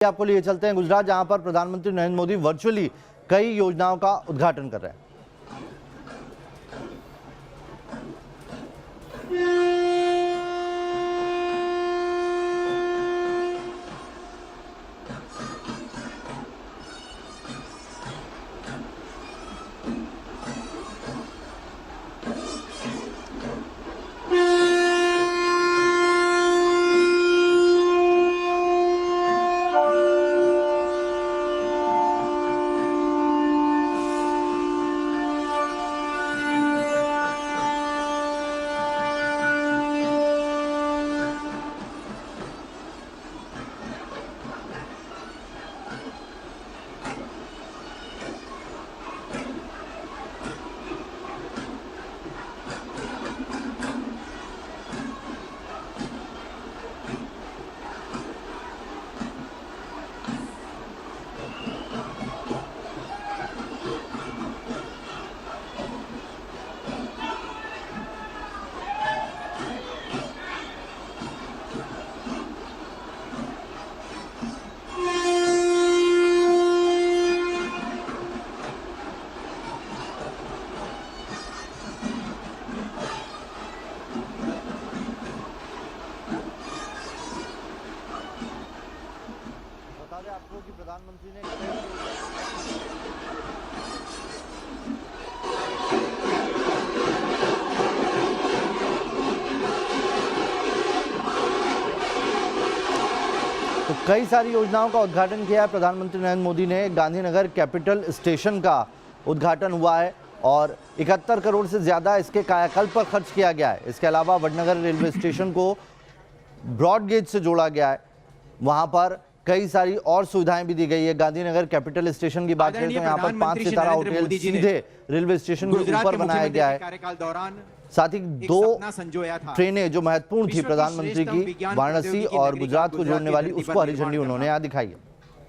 आपको लिए चलते हैं गुजरात, जहां पर प्रधानमंत्री नरेंद्र मोदी वर्चुअली कई योजनाओं का उद्घाटन कर रहे हैं। बता दें आपको कि प्रधानमंत्री ने तो कई सारी योजनाओं का उद्घाटन किया है। प्रधानमंत्री नरेंद्र मोदी ने गांधीनगर कैपिटल स्टेशन का उद्घाटन हुआ है और 71 करोड़ से ज़्यादा इसके कायाकल्प पर खर्च किया गया है। इसके अलावा वडनगर रेलवे स्टेशन को ब्रॉड गेज से जोड़ा गया है, वहां पर कई सारी और सुविधाएं भी दी गई है। गांधीनगर कैपिटल स्टेशन की बात करें तो यहाँ पर 5 सितारा होटल सीधे रेलवे स्टेशन के ऊपर बनाया गया है। साथ ही 2 ट्रेनें जो महत्वपूर्ण थी प्रधानमंत्री की, वाराणसी और गुजरात को जोड़ने वाली, उसको हरी झंडी उन्होंने यहाँ दिखाई है।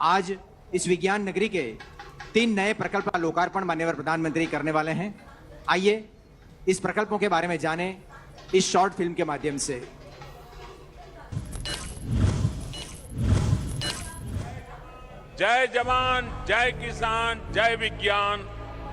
आज इस विज्ञान नगरी के 3 नए प्रकल्प का लोकार्पण माननीय प्रधानमंत्री करने वाले हैं। आइए इस प्रकल्पों के बारे में जानें इस शॉर्ट फिल्म के माध्यम से। जय जवान, जय किसान, जय विज्ञान,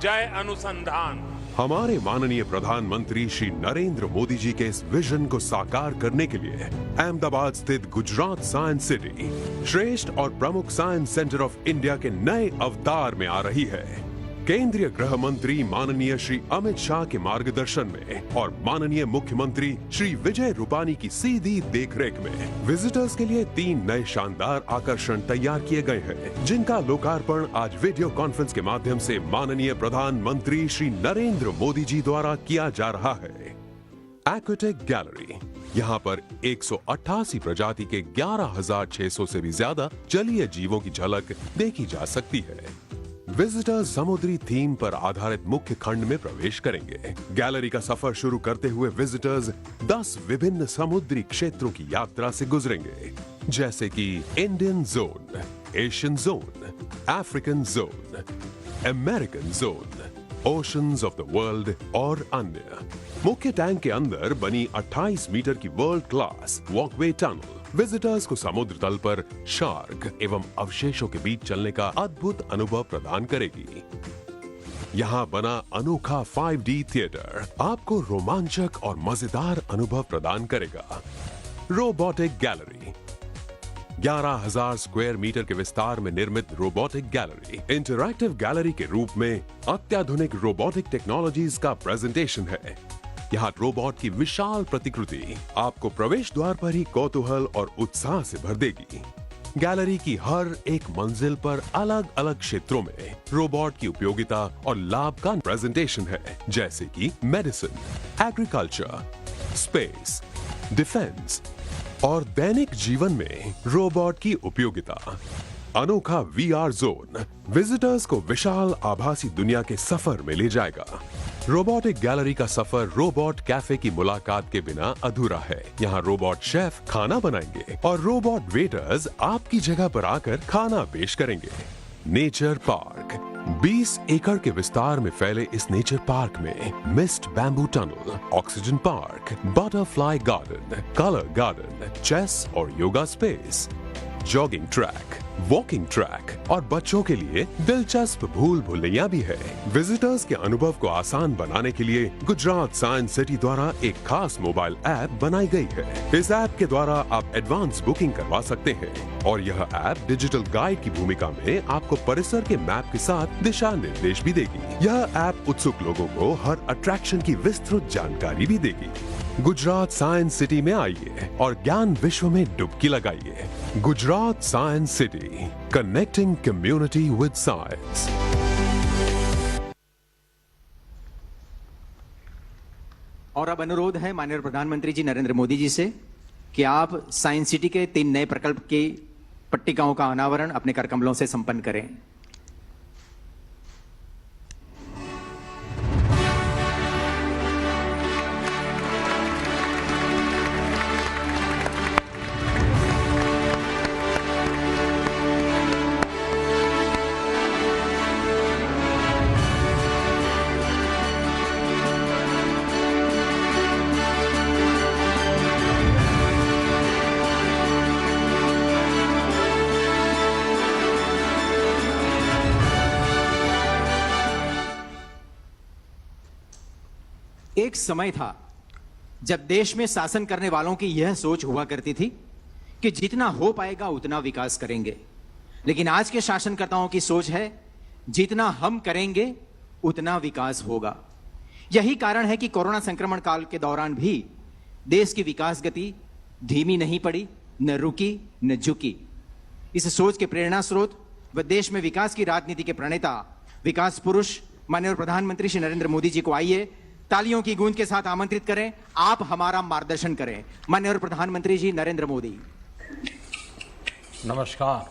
जय अनुसंधान। हमारे माननीय प्रधानमंत्री श्री नरेंद्र मोदी जी के इस विजन को साकार करने के लिए अहमदाबाद स्थित गुजरात साइंस सिटी श्रेष्ठ और प्रमुख साइंस सेंटर ऑफ इंडिया के नए अवतार में आ रही है। केंद्रीय गृह मंत्री माननीय श्री अमित शाह के मार्गदर्शन में और माननीय मुख्यमंत्री श्री विजय रूपानी की सीधी देखरेख में विजिटर्स के लिए 3 नए शानदार आकर्षण तैयार किए गए हैं, जिनका लोकार्पण आज वीडियो कॉन्फ्रेंस के माध्यम से माननीय प्रधानमंत्री श्री नरेंद्र मोदी जी द्वारा किया जा रहा है। एक्वाटिक गैलरी, यहाँ पर 188 प्रजाति के 11,600 से भी ज्यादा जलीय जीवों की झलक देखी जा सकती है। विजिटर्स समुद्री थीम पर आधारित मुख्य खंड में प्रवेश करेंगे। गैलरी का सफर शुरू करते हुए विजिटर्स 10 विभिन्न समुद्री क्षेत्रों की यात्रा से गुजरेंगे, जैसे कि Indian zone, Asian zone, African zone, American zone, oceans of the world और अन्य। मुख्य टैंक के अंदर बनी 28 मीटर की world class walkway tunnel visitors को समुद्र तल पर शार्क एवं अवशेषों के बीच चलने का अद्भुत अनुभव प्रदान करेगी। यहाँ बना अनोखा 5D थिएटर आपको रोमांचक और मजेदार अनुभव प्रदान करेगा। रोबोटिक गैलरी, 11,000 स्क्वायर मीटर के विस्तार में निर्मित रोबोटिक गैलरी इंटरैक्टिव गैलरी के रूप में अत्याधुनिक रोबोटिक टेक्नोलॉजीज का प्रेजेंटेशन है। यहाँ रोबोट की विशाल प्रतिकृति आपको प्रवेश द्वार पर ही कौतूहल और उत्साह से भर देगी। गैलरी की हर एक मंजिल पर अलग अलग क्षेत्रों में रोबोट की उपयोगिता और लाभ का प्रेजेंटेशन है, जैसे कि मेडिसिन, एग्रीकल्चर, स्पेस, डिफेंस और दैनिक जीवन में रोबोट की उपयोगिता। अनोखा VR जोन विजिटर्स को विशाल आभासी दुनिया के सफर में ले जाएगा। रोबोटिक गैलरी का सफर रोबोट कैफे की मुलाकात के बिना अधूरा है। यहाँ रोबोट शेफ खाना बनाएंगे और रोबोट वेटर्स आपकी जगह पर आकर खाना पेश करेंगे। नेचर पार्क, 20 एकड़ के विस्तार में फैले इस नेचर पार्क में mist bamboo tunnel, oxygen park, butterfly garden, colour garden, chess और yoga space, jogging track, walking track और बच्चों के लिए दिलचस्प भूल भुलैया भी है। विजिटर्स के अनुभव को आसान बनाने के लिए गुजरात साइंस सिटी द्वारा एक खास मोबाइल ऐप बनाई गई है। इस ऐप के द्वारा आप एडवांस बुकिंग करवा सकते हैं और यह ऐप डिजिटल गाइड की भूमिका में आपको परिसर के मैप के साथ दिशा निर्देश भी देगी। यह ऐप उत्सुक लोगों को हर अट्रैक्शन की विस्तृत जानकारी भी देगी। गुजरात साइंस सिटी में आइए और ज्ञान विश्व में डुबकी लगाइए। Gujarat science city, connecting community with science. और अब अनुरोध है माननीय प्रधानमंत्री जी नरेंद्र मोदी जी से कि आप साइंस सिटी के 3 नए प्रकल्प की पट्टिकाओं का अनावरण अपने करकमलों से संपन्न करें। एक समय था जब देश में शासन करने वालों की यह सोच हुआ करती थी कि जितना हो पाएगा उतना विकास करेंगे, लेकिन आज के शासनकर्ताओं की सोच है जितना हम करेंगे उतना विकास होगा। यही कारण है कि कोरोना संक्रमण काल के दौरान भी देश की विकास गति धीमी नहीं पड़ी, न रुकी न झुकी। इस सोच के प्रेरणा स्रोत व देश में विकास की राजनीति के प्रणेता विकास पुरुष माननीय प्रधानमंत्री श्री नरेंद्र मोदी जी को आइए तालियों की गूंज के साथ आमंत्रित करें। आप हमारा मार्गदर्शन करें। माननीय प्रधानमंत्री जी नरेंद्र मोदी। नमस्कार।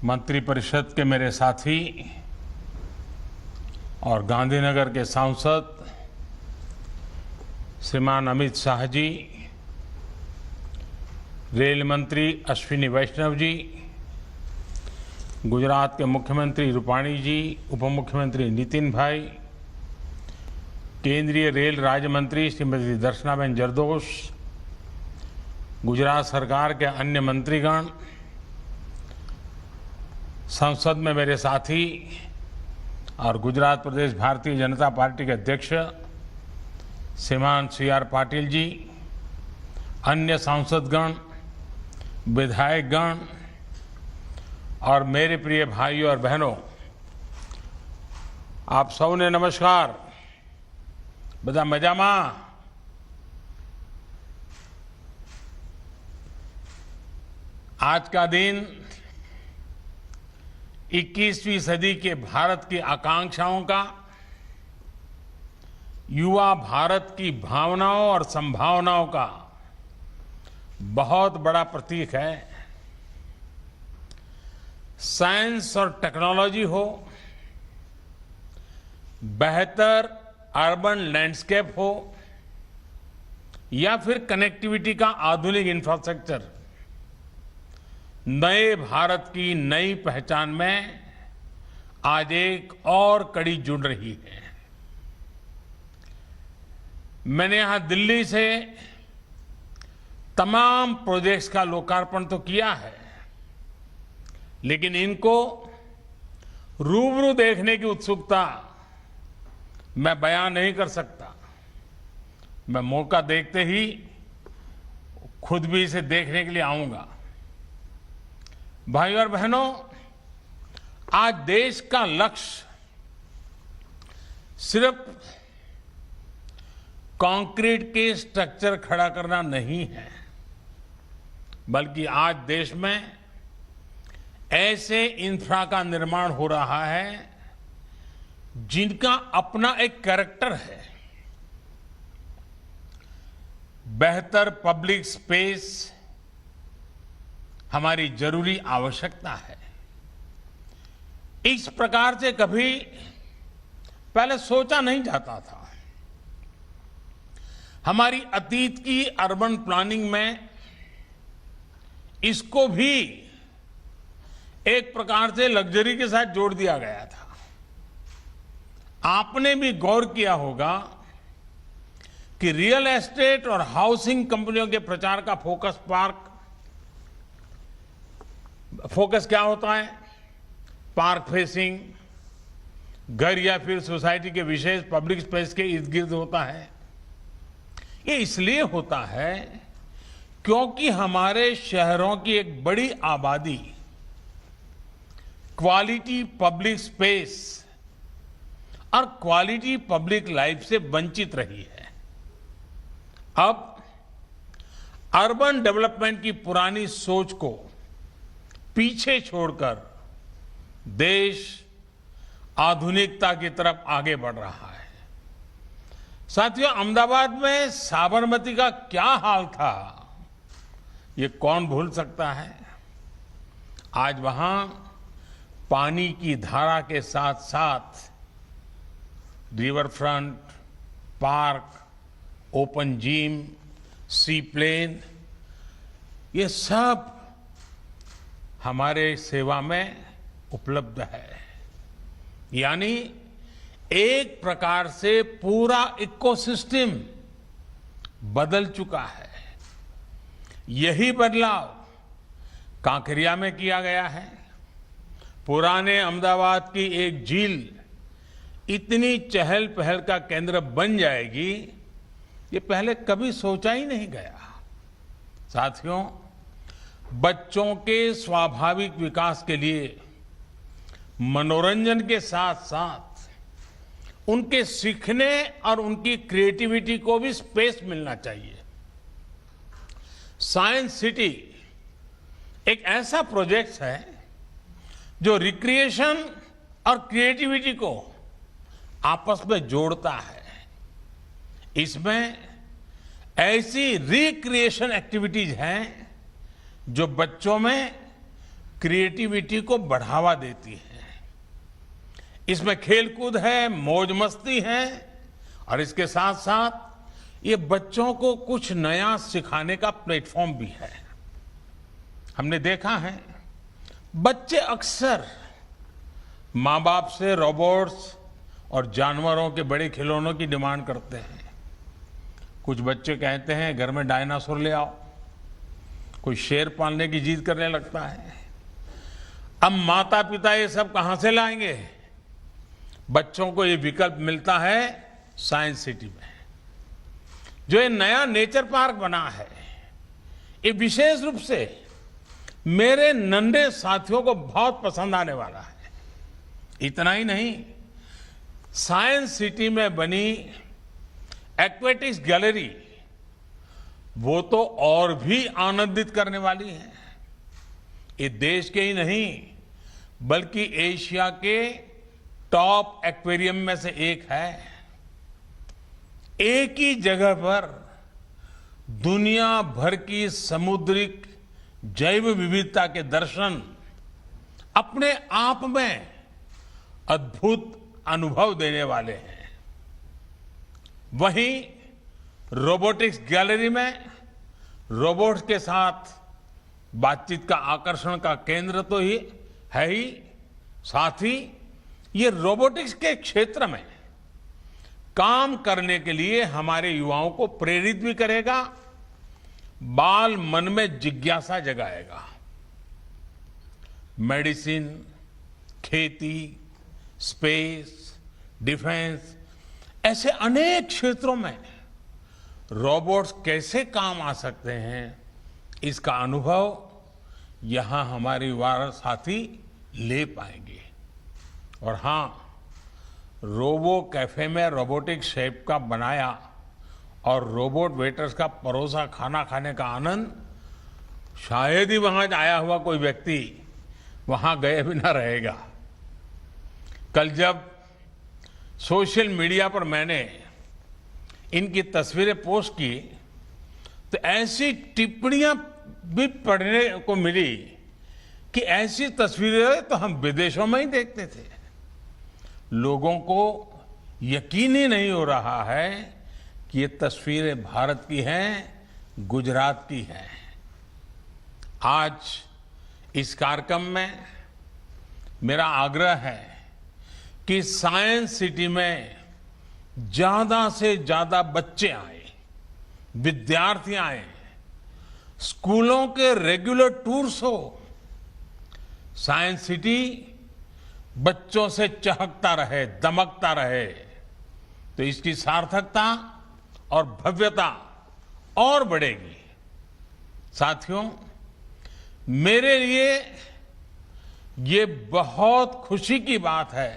मंत्रिपरिषद के मेरे साथी और गांधीनगर के सांसद श्रीमान अमित शाह जी, रेल मंत्री अश्विनी वैष्णव जी, गुजरात के मुख्यमंत्री रूपाणी जी, उप मुख्यमंत्री नितिन भाई, केंद्रीय रेल राज्य मंत्री श्रीमती दर्शनाबेन जरदोश, गुजरात सरकार के अन्य मंत्रीगण, संसद में मेरे साथी और गुजरात प्रदेश भारतीय जनता पार्टी के अध्यक्ष श्रीमान CR पाटिल जी, अन्य सांसदगण, विधायकगण और मेरे प्रिय भाइयों और बहनों, आप सबने नमस्कार। बधा मजामा? आज का दिन 21वीं सदी के भारत की आकांक्षाओं का, युवा भारत की भावनाओं और संभावनाओं का बहुत बड़ा प्रतीक है। साइंस और टेक्नोलॉजी हो, बेहतर अर्बन लैंडस्केप हो या फिर कनेक्टिविटी का आधुनिक इंफ्रास्ट्रक्चर, नए भारत की नई पहचान में आज एक और कड़ी जुड़ रही है। मैंने यहां दिल्ली से तमाम प्रोजेक्ट्स का लोकार्पण तो किया है, लेकिन इनको रूबरू देखने की उत्सुकता मैं बयान नहीं कर सकता। मैं मौका देखते ही खुद भी इसे देखने के लिए आऊंगा। भाइयों और बहनों, आज देश का लक्ष्य सिर्फ कंक्रीट के स्ट्रक्चर खड़ा करना नहीं है, बल्कि आज देश में ऐसे इंफ्रा का निर्माण हो रहा है जिनका अपना एक कैरेक्टर है। बेहतर पब्लिक स्पेस हमारी जरूरी आवश्यकता है। इस प्रकार से कभी पहले सोचा नहीं जाता था। हमारी अतीत की अर्बन प्लानिंग में इसको भी एक प्रकार से लग्जरी के साथ जोड़ दिया गया था। आपने भी गौर किया होगा कि रियल एस्टेट और हाउसिंग कंपनियों के प्रचार का फोकस क्या होता है? पार्क फेसिंग, घर या फिर सोसाइटी के विशेष पब्लिक स्पेस के इर्द गिर्द होता है। ये इसलिए होता है क्योंकि हमारे शहरों की एक बड़ी आबादी क्वालिटी पब्लिक स्पेस और क्वालिटी पब्लिक लाइफ से वंचित रही है। अब अर्बन डेवलपमेंट की पुरानी सोच को पीछे छोड़कर देश आधुनिकता की तरफ आगे बढ़ रहा है। साथियों, अहमदाबाद में साबरमती का क्या हाल था, ये कौन भूल सकता है। आज वहां पानी की धारा के साथ साथ riverfront, park, open gym, seaplane, ये सब हमारे सेवा में उपलब्ध है। यानी एक प्रकार से पूरा इकोसिस्टम बदल चुका है। यही बदलाव कांकरिया में किया गया है। पुराने अहमदाबाद की एक झील इतनी चहल पहल का केंद्र बन जाएगी, ये पहले कभी सोचा ही नहीं गया। साथियों, बच्चों के स्वाभाविक विकास के लिए मनोरंजन के साथ साथ उनके सीखने और उनकी क्रिएटिविटी को भी स्पेस मिलना चाहिए। साइंस सिटी एक ऐसा प्रोजेक्ट है जो रिक्रिएशन और क्रिएटिविटी को आपस में जोड़ता है। इसमें ऐसी रिक्रिएशन एक्टिविटीज हैं जो बच्चों में क्रिएटिविटी को बढ़ावा देती है। इसमें खेलकूद है, मौज मस्ती है और इसके साथ साथ ये बच्चों को कुछ नया सिखाने का प्लेटफॉर्म भी है। हमने देखा है बच्चे अक्सर माँ बाप से रोबोट्स और जानवरों के बड़े खिलौनों की डिमांड करते हैं। कुछ बच्चे कहते हैं घर में डायनासोर ले आओ, कोई शेर पालने की जिद करने लगता है। अब माता पिता ये सब कहां से लाएंगे? बच्चों को ये विकल्प मिलता है साइंस सिटी में। जो ये नया नेचर पार्क बना है, ये विशेष रूप से मेरे नन्हे साथियों को बहुत पसंद आने वाला है। इतना ही नहीं, साइंस सिटी में बनी एक्वेटिक्स गैलरी वो तो और भी आनंदित करने वाली है। ये देश के ही नहीं बल्कि एशिया के टॉप एक्वेरियम में से एक है। एक ही जगह पर दुनिया भर की समुद्रिक जैव विविधता के दर्शन अपने आप में अद्भुत अनुभव देने वाले हैं। वहीं रोबोटिक्स गैलरी में रोबोट्स के साथ बातचीत का आकर्षण का केंद्र तो ही है ही, साथ ही ये रोबोटिक्स के क्षेत्र में काम करने के लिए हमारे युवाओं को प्रेरित भी करेगा, बाल मन में जिज्ञासा जगाएगा। मेडिसिन, खेती, स्पेस, डिफेंस, ऐसे अनेक क्षेत्रों में रोबोट्स कैसे काम आ सकते हैं, इसका अनुभव यहां हमारे युवा साथी ले पाएंगे। और हां, रोबो कैफे में रोबोटिक शेफ का बनाया और रोबोट वेटर्स का परोसा खाना खाने का आनंद शायद ही वहां आया हुआ कोई व्यक्ति वहां गए बिना रहेगा। कल जब सोशल मीडिया पर मैंने इनकी तस्वीरें पोस्ट की तो ऐसी टिप्पणियां भी पढ़ने को मिली कि ऐसी तस्वीरें तो हम विदेशों में ही देखते थे। लोगों को यकीन ही नहीं हो रहा है कि ये तस्वीरें भारत की हैं, गुजरात की हैं। आज इस कार्यक्रम में मेरा आग्रह है कि साइंस सिटी में ज्यादा से ज्यादा बच्चे आए, विद्यार्थी आए, स्कूलों के रेगुलर टूर्स हो, साइंस सिटी बच्चों से चहकता रहे, दमकता रहे, तो इसकी सार्थकता और भव्यता और बढ़ेगी। साथियों, मेरे लिए ये बहुत खुशी की बात है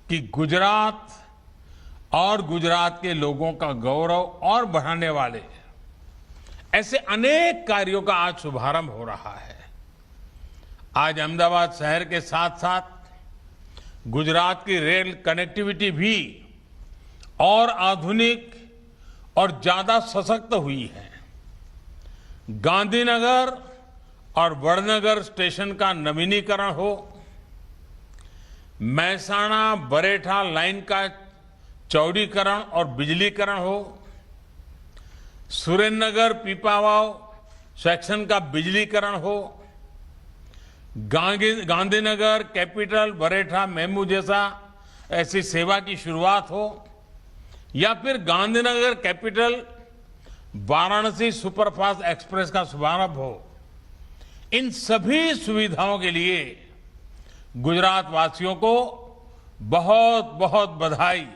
कि गुजरात और गुजरात के लोगों का गौरव और बढ़ाने वाले ऐसे अनेक कार्यों का आज शुभारंभ हो रहा है। आज अहमदाबाद शहर के साथ साथ गुजरात की रेल कनेक्टिविटी भी और आधुनिक और ज्यादा सशक्त हुई है। गांधीनगर और वडनगर स्टेशन का नवीनीकरण हो, महसाणा बरेठा लाइन का चौड़ीकरण और बिजलीकरण हो, सुरेंद्रनगर पीपावाव सेक्शन का बिजलीकरण हो, गांधीनगर कैपिटल बरेठा मेमू जैसा ऐसी सेवा की शुरुआत हो, या फिर Gandhinagar capital Varanasi superfast express का शुभारंभ हो, इन सभी सुविधाओं के लिए गुजरात वासियों को बहुत बहुत बधाई।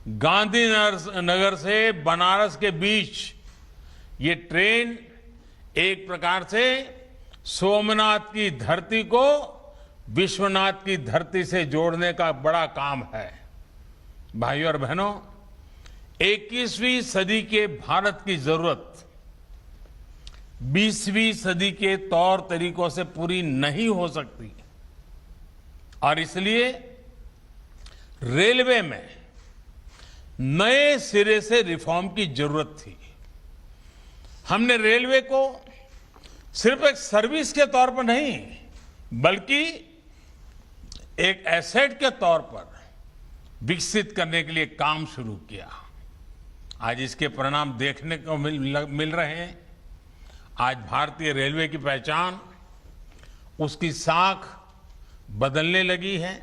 गांधीनगर से बनारस के बीच ये ट्रेन एक प्रकार से सोमनाथ की धरती को विश्वनाथ की धरती से जोड़ने का बड़ा काम है। भाइयों और बहनों, 21वीं सदी के भारत की जरूरत 20वीं सदी के तौर तरीकों से पूरी नहीं हो सकती, और इसलिए रेलवे में नए सिरे से रिफॉर्म की जरूरत थी। हमने रेलवे को सिर्फ एक सर्विस के तौर पर नहीं, बल्कि एक एसेट के तौर पर विकसित करने के लिए काम शुरू किया। आज इसके परिणाम देखने को मिल रहे हैं। आज भारतीय रेलवे की पहचान, उसकी साख बदलने लगी है।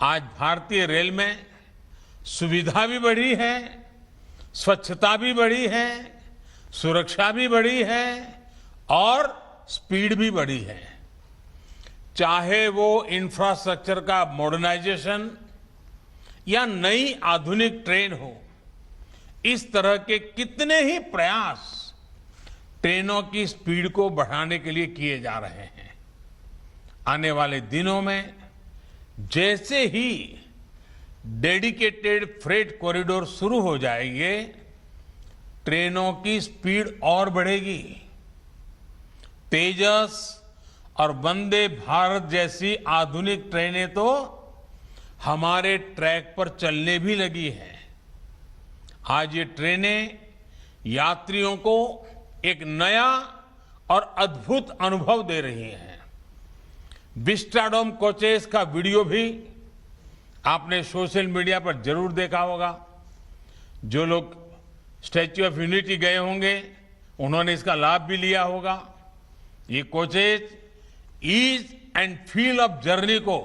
आज भारतीय रेल में सुविधा भी बढ़ी है, स्वच्छता भी बढ़ी है, सुरक्षा भी बढ़ी है और स्पीड भी बढ़ी है। चाहे वो इंफ्रास्ट्रक्चर का मॉडर्नाइजेशन या नई आधुनिक ट्रेन हो, इस तरह के कितने ही प्रयास ट्रेनों की स्पीड को बढ़ाने के लिए किए जा रहे हैं। आने वाले दिनों में जैसे ही डेडिकेटेड फ्रेट कॉरिडोर शुरू हो जाएंगे, ट्रेनों की स्पीड और बढ़ेगी। तेजस और वंदे भारत जैसी आधुनिक ट्रेनें तो हमारे ट्रैक पर चलने भी लगी हैं। आज ये ट्रेनें यात्रियों को एक नया और अद्भुत अनुभव दे रही हैं। विस्टाडोम कोचेस का वीडियो भी आपने सोशल मीडिया पर जरूर देखा होगा। जो लोग स्टैच्यू ऑफ यूनिटी गए होंगे, उन्होंने इसका लाभ भी लिया होगा। ये coaches ease and feel of journey को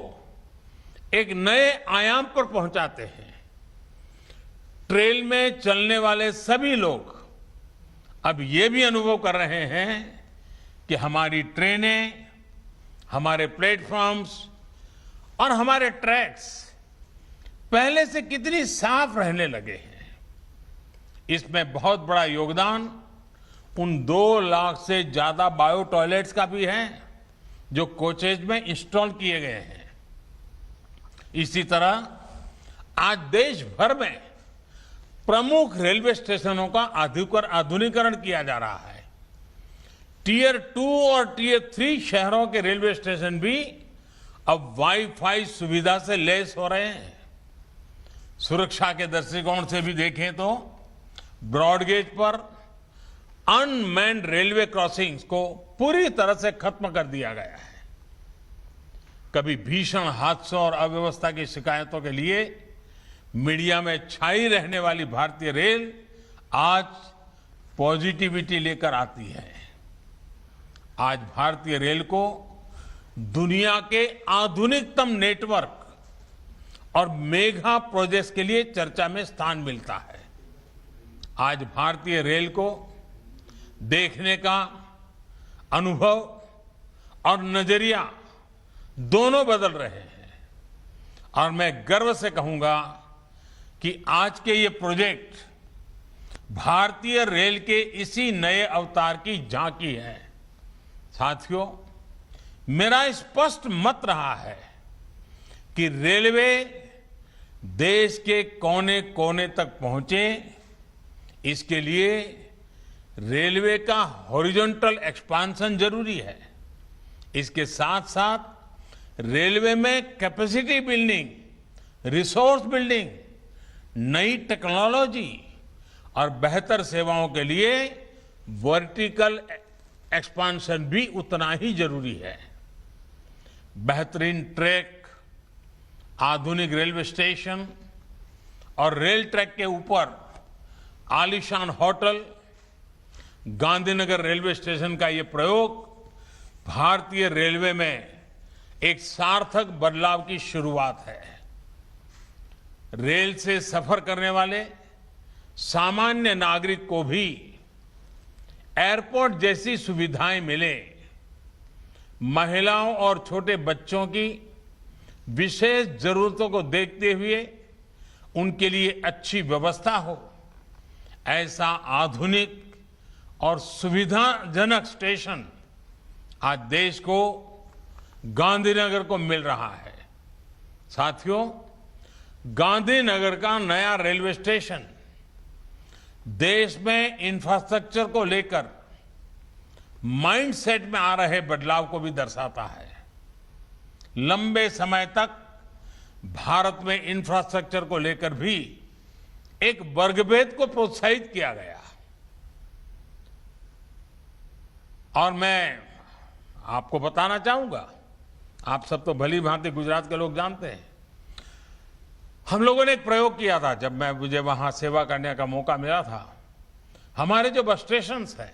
एक नए आयाम पर पहुंचाते हैं। ट्रेन में चलने वाले सभी लोग अब ये भी अनुभव कर रहे हैं कि हमारी ट्रेनें, हमारे प्लेटफॉर्म्स और हमारे ट्रैक्स पहले से कितनी साफ रहने लगे हैं। इसमें बहुत बड़ा योगदान उन 2 लाख से ज्यादा बायो टॉयलेट्स का भी है जो कोचेज में इंस्टॉल किए गए हैं। इसी तरह आज देश भर में प्रमुख रेलवे स्टेशनों का आधुनिकीकरण किया जा रहा है। टियर 2 और टियर 3 शहरों के रेलवे स्टेशन भी अब वाईफाई सुविधा से लैस हो रहे हैं। सुरक्षा के दृष्टिकोण से भी देखें तो ब्रॉडगेज पर अनमैन्ड रेलवे क्रॉसिंग्स को पूरी तरह से खत्म कर दिया गया है। कभी भीषण हादसों और अव्यवस्था की शिकायतों के लिए मीडिया में छाई रहने वाली भारतीय रेल आज पॉजिटिविटी लेकर आती है। आज भारतीय रेल को दुनिया के आधुनिकतम नेटवर्क और मेगा प्रोजेक्ट्स के लिए चर्चा में स्थान मिलता है। आज भारतीय रेल को देखने का अनुभव और नजरिया दोनों बदल रहे हैं और मैं गर्व से कहूंगा कि आज के ये प्रोजेक्ट भारतीय रेल के इसी नए अवतार की झांकी है। साथियों, मेरा स्पष्ट मत रहा है कि रेलवे देश के कोने कोने तक पहुंचे, इसके लिए रेलवे का हॉरिजॉन्टल एक्सपांशन जरूरी है। इसके साथ साथ रेलवे में कैपेसिटी बिल्डिंग, रिसोर्स बिल्डिंग, नई टेक्नोलॉजी और बेहतर सेवाओं के लिए वर्टिकल एक्सपांशन भी उतना ही जरूरी है। बेहतरीन ट्रैक, आधुनिक रेलवे स्टेशन और रेल ट्रैक के ऊपर आलीशान होटल, गांधीनगर रेलवे स्टेशन का ये प्रयोग भारतीय रेलवे में एक सार्थक बदलाव की शुरुआत है। रेल से सफर करने वाले सामान्य नागरिक को भी एयरपोर्ट जैसी सुविधाएं मिले, महिलाओं और छोटे बच्चों की विशेष जरूरतों को देखते हुए उनके लिए अच्छी व्यवस्था हो, ऐसा आधुनिक और सुविधाजनक स्टेशन आज देश को गांधीनगर को मिल रहा है। साथियों, गांधीनगर का नया रेलवे स्टेशन देश में इंफ्रास्ट्रक्चर को लेकर माइंडसेट में आ रहे बदलाव को भी दर्शाता है। लंबे समय तक भारत में इंफ्रास्ट्रक्चर को लेकर भी एक वर्गभेद को प्रोत्साहित किया गया और मैं आपको बताना चाहूंगा, आप सब तो भली भांति गुजरात के लोग जानते हैं, हम लोगों ने एक प्रयोग किया था जब मुझे वहां सेवा करने का मौका मिला था। हमारे जो बस स्टेशन हैं,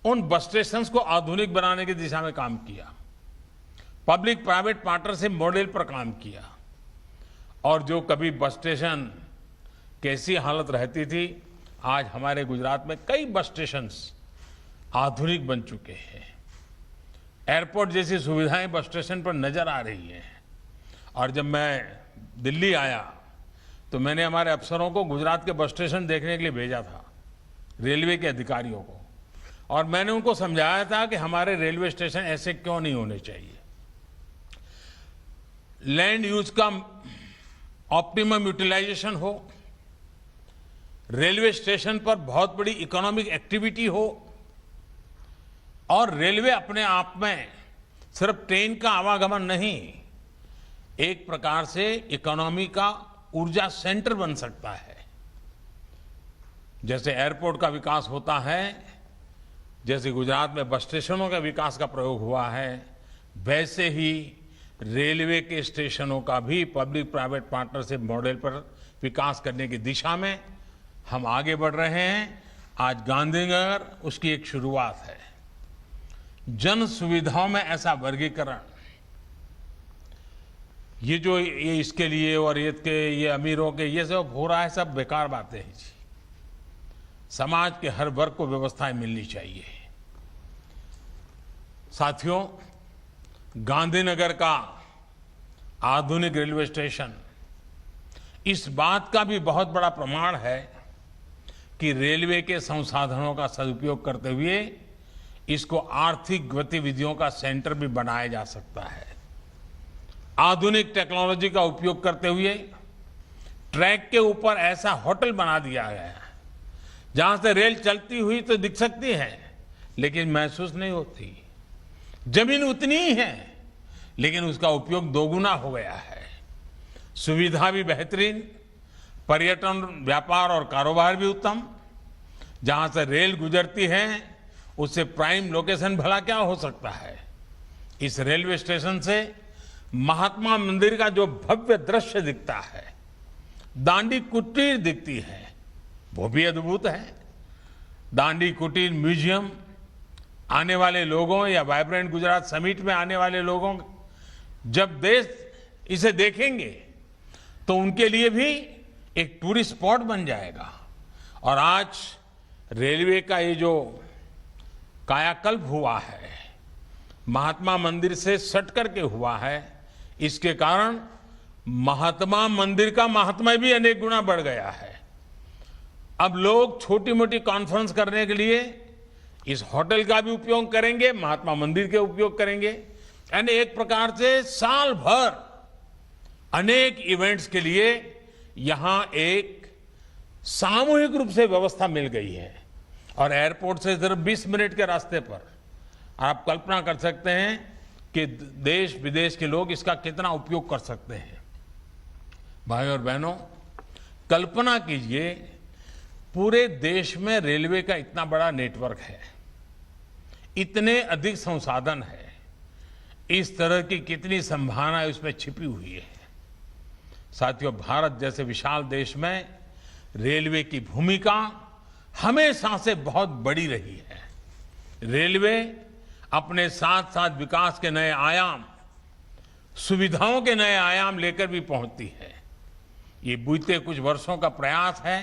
उन बस स्टेशन को आधुनिक बनाने की दिशा में काम किया, पब्लिक प्राइवेट पार्टनरशिप मॉडल पर काम किया और जो कभी बस स्टेशन कैसी हालत रहती थी, आज हमारे गुजरात में कई बस स्टेशन आधुनिक बन चुके हैं। एयरपोर्ट जैसी सुविधाएं बस स्टेशन पर नजर आ रही हैं और जब मैं दिल्ली आया तो मैंने हमारे अफसरों को गुजरात के बस स्टेशन देखने के लिए भेजा था, रेलवे के अधिकारियों को, और मैंने उनको समझाया था कि हमारे रेलवे स्टेशन ऐसे क्यों नहीं होने चाहिए। लैंड यूज का ऑप्टिमम यूटिलाइजेशन हो, रेलवे स्टेशन पर बहुत बड़ी इकोनॉमिक एक्टिविटी हो और रेलवे अपने आप में सिर्फ ट्रेन का आवागमन नहीं, एक प्रकार से इकोनॉमी का ऊर्जा सेंटर बन सकता है। जैसे एयरपोर्ट का विकास होता है, जैसे गुजरात में बस स्टेशनों का विकास का प्रयोग हुआ है, वैसे ही रेलवे के स्टेशनों का भी पब्लिक प्राइवेट पार्टनरशिप मॉडल पर विकास करने की दिशा में हम आगे बढ़ रहे हैं। आज गांधीनगर उसकी एक शुरुआत है। जन सुविधाओं में ऐसा वर्गीकरण, ये जो ये इसके लिए और ये अमीरों के ये सब हो रहा है, सब बेकार बातें हैं जी। समाज के हर वर्ग को व्यवस्थाएं मिलनी चाहिए। साथियों, गांधीनगर का आधुनिक रेलवे स्टेशन इस बात का भी बहुत बड़ा प्रमाण है कि रेलवे के संसाधनों का सदुपयोग करते हुए इसको आर्थिक गतिविधियों का सेंटर भी बनाया जा सकता है। आधुनिक टेक्नोलॉजी का उपयोग करते हुए ट्रैक के ऊपर ऐसा होटल बना दिया गया है जहां से रेल चलती हुई तो दिख सकती है लेकिन महसूस नहीं होती। जमीन उतनी ही है लेकिन उसका उपयोग दोगुना हो गया है। सुविधा भी बेहतरीन, पर्यटन, व्यापार और कारोबार भी उत्तम। जहां से रेल गुजरती है उससे प्राइम लोकेशन भला क्या हो सकता है। इस रेलवे स्टेशन से महात्मा मंदिर का जो भव्य दृश्य दिखता है, दांडी कुटीर दिखती है, वो भी अद्भुत है। दांडी कुटीर म्यूजियम आने वाले लोगों या वाइब्रेंट गुजरात समिट में आने वाले लोगों जब देश इसे देखेंगे तो उनके लिए भी एक टूरिस्ट स्पॉट बन जाएगा और आज रेलवे का ये जो कायाकल्प हुआ है, महात्मा मंदिर से सट करके हुआ है, इसके कारण महात्मा मंदिर का महात्मा भी अनेक गुना बढ़ गया है। अब लोग छोटी मोटी कॉन्फ्रेंस करने के लिए इस होटल का भी उपयोग करेंगे, महात्मा मंदिर के उपयोग करेंगे, यानी एक प्रकार से साल भर अनेक इवेंट्स के लिए यहां एक सामूहिक रूप से व्यवस्था मिल गई है। और एयरपोर्ट से सिर्फ 20 मिनट के रास्ते पर आप कल्पना कर सकते हैं कि देश विदेश के लोग इसका कितना उपयोग कर सकते हैं। भाई और बहनों, कल्पना कीजिए पूरे देश में रेलवे का इतना बड़ा नेटवर्क है, इतने अधिक संसाधन है, इस तरह की कितनी संभावनाएं उसमें छिपी हुई है। साथियों, भारत जैसे विशाल देश में रेलवे की भूमिका हमेशा से बहुत बड़ी रही है। रेलवे अपने साथ साथ विकास के नए आयाम, सुविधाओं के नए आयाम लेकर भी पहुंचती है। ये बीते कुछ वर्षों का प्रयास है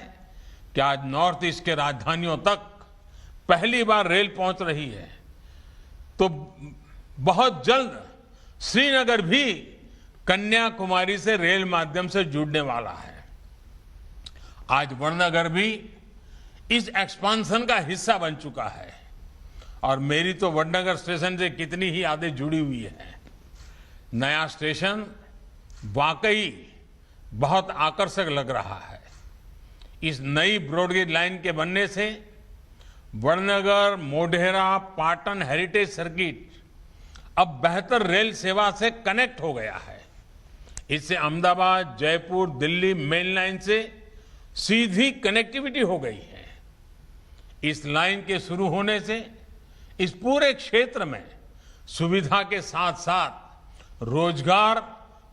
कि आज नॉर्थ ईस्ट के राजधानियों तक पहली बार रेल पहुंच रही है, तो बहुत जल्द श्रीनगर भी कन्याकुमारी से रेल माध्यम से जुड़ने वाला है। आज वडनगर भी इस एक्सपांशन का हिस्सा बन चुका है और मेरी तो वडनगर स्टेशन से कितनी ही यादें जुड़ी हुई है। नया स्टेशन वाकई बहुत आकर्षक लग रहा है। इस नई ब्रॉडगेज लाइन के बनने से वडनगर, मोढेरा, पाटन हेरिटेज सर्किट अब बेहतर रेल सेवा से कनेक्ट हो गया है। इससे अहमदाबाद, जयपुर, दिल्ली मेन लाइन से सीधी कनेक्टिविटी हो गई है। इस लाइन के शुरू होने से इस पूरे क्षेत्र में सुविधा के साथ साथ रोजगार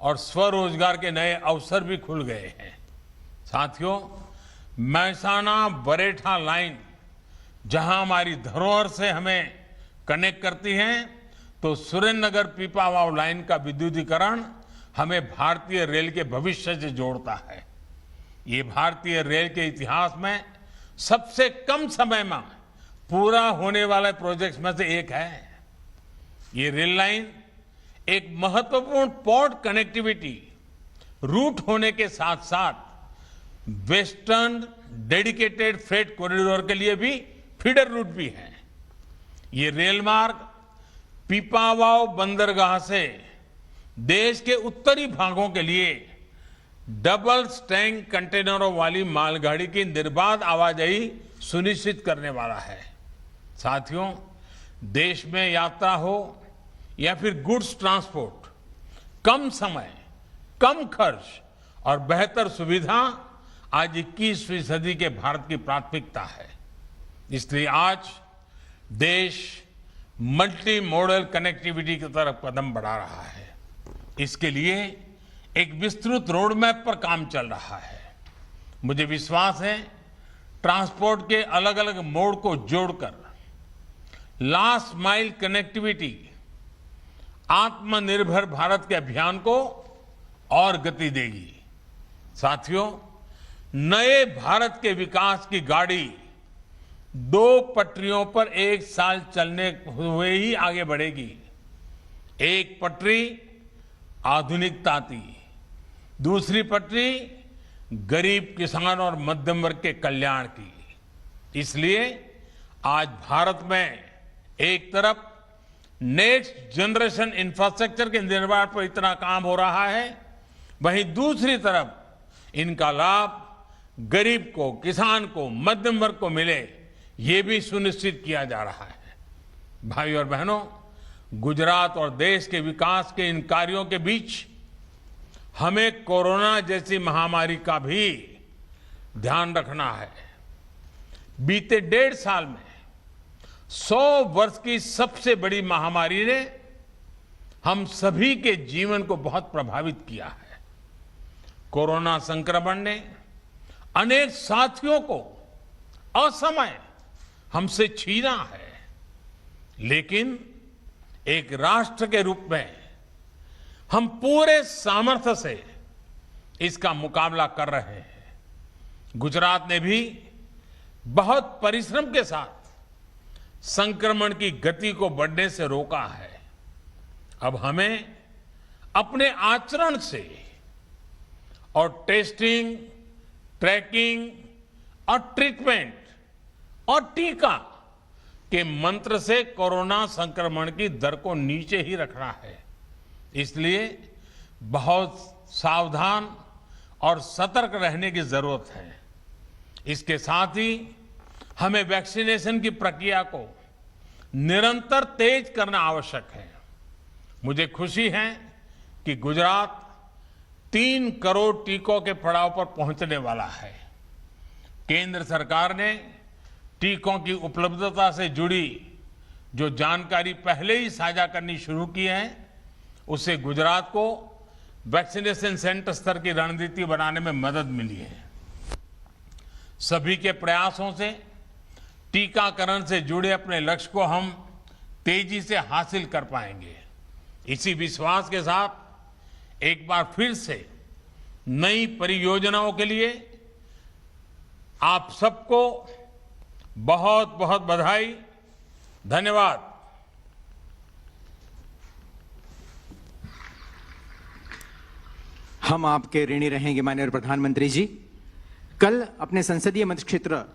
और स्वरोजगार के नए अवसर भी खुल गए हैं। साथियों, महसाना बरेठा लाइन जहां हमारी धरोहर से हमें कनेक्ट करती है, तो सुरेंद्रनगर पीपावाव लाइन का विद्युतीकरण हमें भारतीय रेल के भविष्य से जोड़ता है। ये भारतीय रेल के इतिहास में सबसे कम समय में पूरा होने वाले प्रोजेक्ट्स में से एक है। ये रेल लाइन एक महत्वपूर्ण पोर्ट कनेक्टिविटी रूट होने के साथ साथ वेस्टर्न डेडिकेटेड फ्रेट कॉरिडोर के लिए भी फीडर रूट भी है। ये रेल मार्ग पीपावाव बंदरगाह से देश के उत्तरी भागों के लिए डबल स्टैंक कंटेनरों वाली मालगाड़ी की निर्बाध आवाजाही सुनिश्चित करने वाला है। साथियों, देश में यात्रा हो या फिर गुड्स ट्रांसपोर्ट, कम समय, कम खर्च और बेहतर सुविधा आज 21वीं सदी के भारत की प्राथमिकता है। इसलिए आज देश मल्टी मॉडल कनेक्टिविटी की तरफ कदम बढ़ा रहा है। इसके लिए एक विस्तृत रोड मैप पर काम चल रहा है। मुझे विश्वास है ट्रांसपोर्ट के अलग अलग मोड को जोड़कर लास्ट माइल कनेक्टिविटी आत्मनिर्भर भारत के अभियान को और गति देगी। साथियों, नए भारत के विकास की गाड़ी 2 पटरियों पर एक साल चलने हुए ही आगे बढ़ेगी। एक पटरी आधुनिकता की, दूसरी पटरी गरीब किसान और मध्यम वर्ग के कल्याण की। इसलिए आज भारत में एक तरफ नेक्स्ट जनरेशन इंफ्रास्ट्रक्चर के निर्माण पर इतना काम हो रहा है, वहीं दूसरी तरफ इनका लाभ गरीब को, किसान को, मध्यम वर्ग को मिले, ये भी सुनिश्चित किया जा रहा है। भाई और बहनों, गुजरात और देश के विकास के इन कार्यों के बीच हमें कोरोना जैसी महामारी का भी ध्यान रखना है। बीते 1.5 साल में 100 वर्ष की सबसे बड़ी महामारी ने हम सभी के जीवन को बहुत प्रभावित किया है। कोरोना संक्रमण ने अनेक साथियों को असमय हमसे छीना है, लेकिन एक राष्ट्र के रूप में हम पूरे सामर्थ्य से इसका मुकाबला कर रहे हैं। गुजरात ने भी बहुत परिश्रम के साथ संक्रमण की गति को बढ़ने से रोका है। अब हमें अपने आचरण से और टेस्टिंग, ट्रैकिंग और ट्रीटमेंट और टीका के मंत्र से कोरोना संक्रमण की दर को नीचे ही रखना है। इसलिए बहुत सावधान और सतर्क रहने की जरूरत है। इसके साथ ही हमें वैक्सीनेशन की प्रक्रिया को निरंतर तेज करना आवश्यक है। मुझे खुशी है कि गुजरात 3 करोड़ टीकों के पड़ाव पर पहुंचने वाला है। केंद्र सरकार ने टीकों की उपलब्धता से जुड़ी जो जानकारी पहले ही साझा करनी शुरू की है, उससे गुजरात को वैक्सीनेशन सेंटर स्तर की रणनीति बनाने में मदद मिली है। सभी के प्रयासों से टीकाकरण से जुड़े अपने लक्ष्य को हम तेजी से हासिल कर पाएंगे। इसी विश्वास के साथ एक बार फिर से नई परियोजनाओं के लिए आप सबको बहुत बहुत बधाई, धन्यवाद। हम आपके ऋणी रहेंगे माननीय प्रधानमंत्री जी। कल अपने संसदीय मत क्षेत्र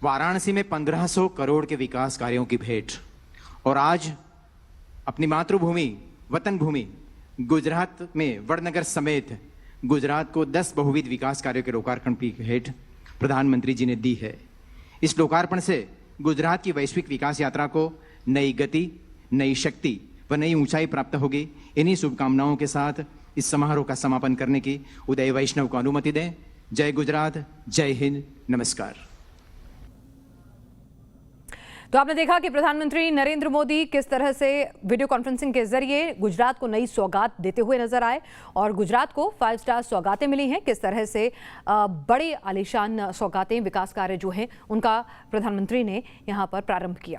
वाराणसी में 1500 करोड़ के विकास कार्यों की भेंट, और आज अपनी मातृभूमि वतन भूमि गुजरात में वडनगर समेत गुजरात को 10 बहुविध विकास कार्यों के लोकार्पण की भेंट प्रधानमंत्री जी ने दी है। इस लोकार्पण से गुजरात की वैश्विक विकास यात्रा को नई गति, नई शक्ति व नई ऊंचाई प्राप्त होगी। इन्हीं शुभकामनाओं के साथ इस समारोह का समापन करने की उदय वैष्णव को अनुमति दें। जय गुजरात, जय हिंद, नमस्कार। तो आपने देखा कि प्रधानमंत्री नरेंद्र मोदी किस तरह से वीडियो कॉन्फ्रेंसिंग के जरिए गुजरात को नई सौगात देते हुए नजर आए, और गुजरात को 5 स्टार सौगातें मिली हैं। किस तरह से बड़े आलीशान सौगातें, विकास कार्य जो हैं उनका प्रधानमंत्री ने यहां पर प्रारंभ किया।